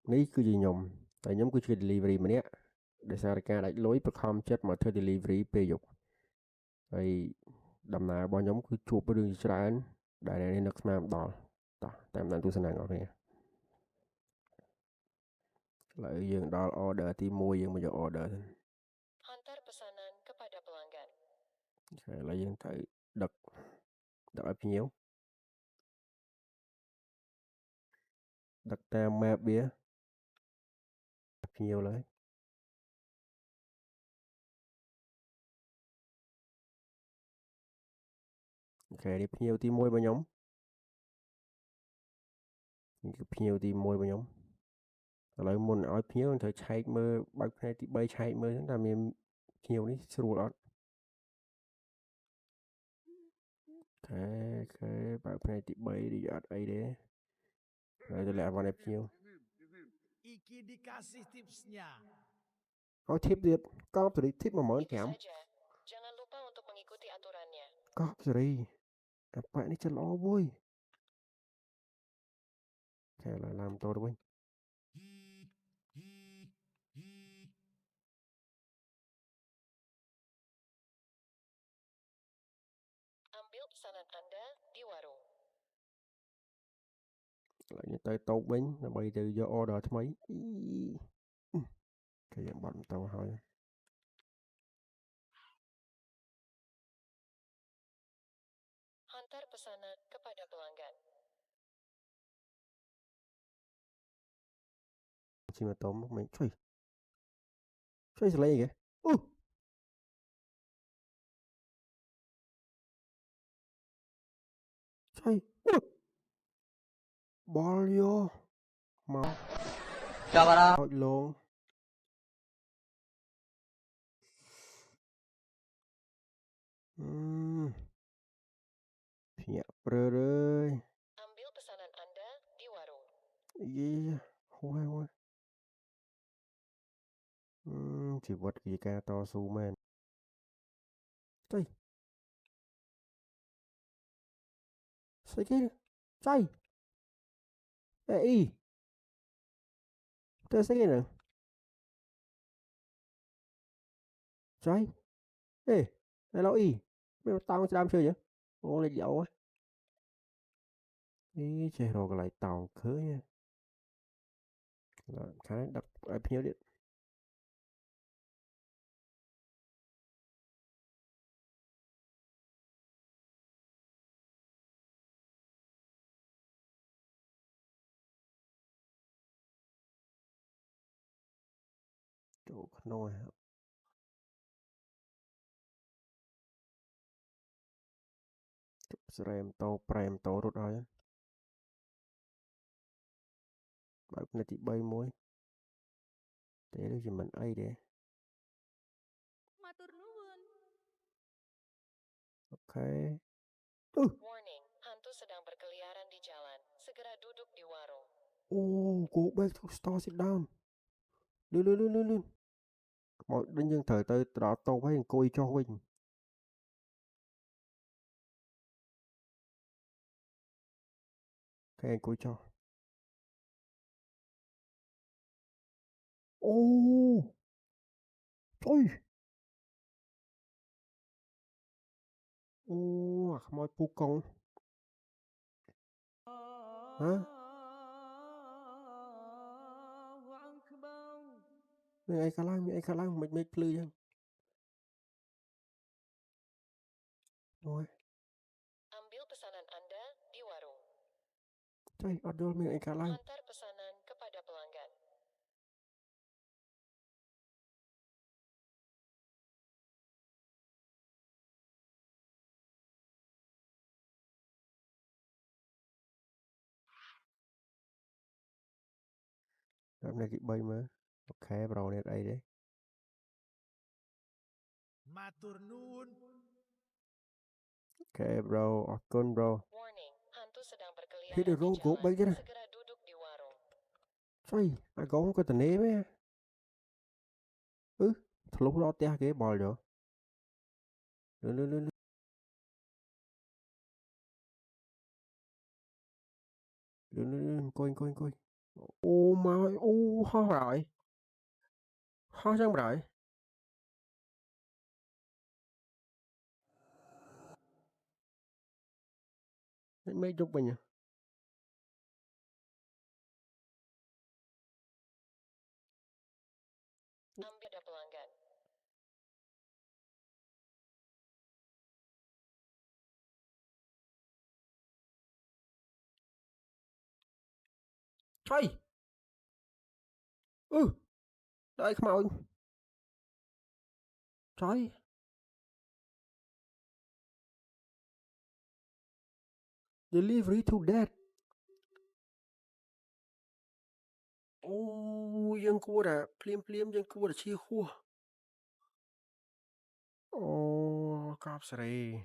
Ní cứ gì nhom tại nhóm cứ chơi delivery mà nè để sao ra đại lối bậc hom chết mà thuê delivery bê dục rồi đầm nào bọn nhóm cứ chụp cái đường Israel đại này nó làm đỏ ta tạmนั้นtuสนานออกเนี่ยlại dừng đo order thì mua dừng mà giờ order Antar pesanan kepada pelanggan. rồi lại dừng thấy đợt đợt ở phía nhiều đợt ta map bia phía nhiều lấy ok đi phía nhiều thì mua bọn nhóm phía nhiều thì mua bọn nhóm lại muốn ở phía nhiều thời chạy mơ bác này thì bay chạy mơ chúng ta mình phía nhiều đi sưu đó cái bác này thì bay đi ở đây đấy rồi tôi lại vào đây phía nhiều Iki dikasih tipsnya. có tipទៀតកប់សេរី tip 10000 Itu 5 saja. Jangan lupa untuk mengikuti aturannya. កប់សេរីអាប៉ែនេះចិត្តល្អវុយខែឡើយឡើងតទៅវិញ Ambil pesanan Anda di warung. ឡើយទៅតោកវិញដើម្បីទៅយក order ថ្មីគេយើងបាត់ទៅហើយ Antar pesanan kepada pelanggan. ជិះម៉ូតូមកមិនជួយសលេងគេអូជួយបលយកមកចាប់អារម្មណ៍លងភ្ញាក់ព្រើអើយ Ambil pesanan Anda di warung. យីហួយជីវិតជាការតស៊ូមែនជួយស្អីគេជួយអេអ៊ីទៅស្អីគេហ្នឹងជួយអេឡូអ៊ីមានតោងស្ដាំជឿចឹងអូលេចល្អអីចេះរកកន្លែងតោងឃើញឡើយខាងដឹកឲ្យភ្ញៀវទៀតចូលក្នុងហើយស្រែម៉ូតូប្រែម៉ូតូរត់ហើយបើកនាទី3មួយតែដូចជាមិនអីទេ Matur nuwun. អូខេ Warning, hantu sedang berkeliaran di jalan. Segera duduk di warung. អូ go back to store sit down លឿនមកដូចយើងត្រូវទៅដល់តូបហើយអង្គុយចុះវិញគេអង្គុយចុះអូអុយអូអាខ្មោចពូកុងហ៎មានអីកាឡើងមិនភ្លឺចឹងអូយ Ambil pesanan Anda di warung. ចុយអត់យល់មានអីកាឡើង Antar pesanan kepada pelanggan. ដល់នាទី3មើលអូខេប្រូនេះអីទេ Matur nuwun. អូខេប្រូអរគុណប្រូ Warning, hantu sedang berkeliaran Hit the di road, go jalan. back there. Segera duduk di warung. ចុយអាកងក៏តនេមែធ្លុះដល់ផ្ទះគេបលយកលឿនអង្គុយអូ mà ơi, ho rồi. Ho xong rồi. Mấy chút mình à. Ambil ada pelanggan. Trời. Đợi không ơi. Trời. Delivery to death. Dân cua đã. Phim dân cua đã chia khua. Cọp sợi.